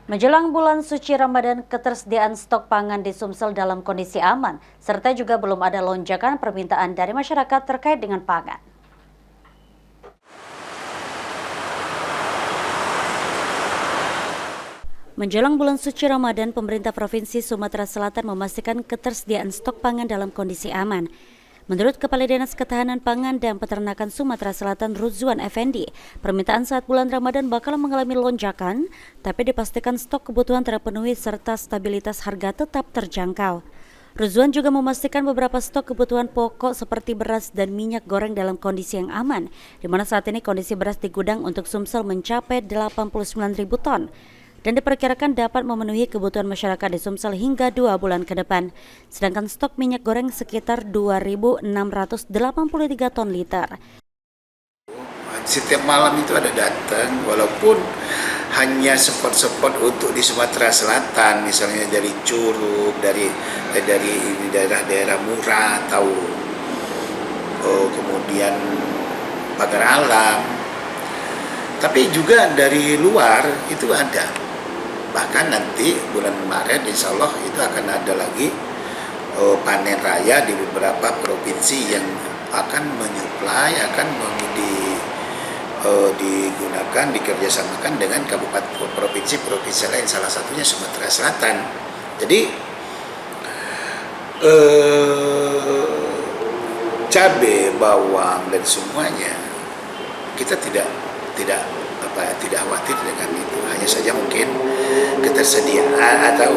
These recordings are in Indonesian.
Menjelang bulan suci Ramadan, ketersediaan stok pangan di Sumsel dalam kondisi aman, serta juga belum ada lonjakan permintaan dari masyarakat terkait dengan pangan. Menjelang bulan suci Ramadan, pemerintah Provinsi Sumatera Selatan memastikan ketersediaan stok pangan dalam kondisi aman. Menurut Kepala Dinas Ketahanan Pangan dan Peternakan Sumatera Selatan Ruzwan Effendi, permintaan saat bulan Ramadan bakal mengalami lonjakan, tapi dipastikan stok kebutuhan terpenuhi serta stabilitas harga tetap terjangkau. Ruzwan juga memastikan beberapa stok kebutuhan pokok seperti beras dan minyak goreng dalam kondisi yang aman, di mana saat ini kondisi beras di gudang untuk Sumsel mencapai 89.000 ton. Dan diperkirakan dapat memenuhi kebutuhan masyarakat di Sumsel hingga 2 bulan ke depan. Sedangkan stok minyak goreng sekitar 2.683 ton liter. Setiap malam itu ada datang, walaupun hanya spot-spot untuk di Sumatera Selatan, misalnya dari Curug, dari daerah-daerah Murah atau kemudian Pagar Alam. Tapi juga dari luar itu ada. Bahkan nanti bulan Maret insya Allah itu akan ada lagi panen raya di beberapa provinsi yang akan menyuplai, akan digunakan, dikerjasamakan dengan kabupaten provinsi lain, salah satunya Sumatera Selatan. Jadi cabai, bawang dan semuanya kita tidak khawatir dengan itu, hanya saja mungkin ketersediaan atau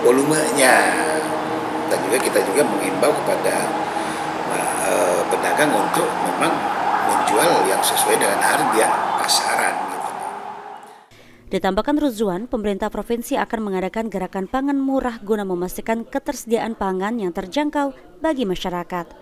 volumenya. Dan juga kita mengimbau kepada pedagang untuk memang menjual yang sesuai dengan harga pasaran. Ditambahkan Ruzwan, pemerintah provinsi akan mengadakan gerakan pangan murah guna memastikan ketersediaan pangan yang terjangkau bagi masyarakat.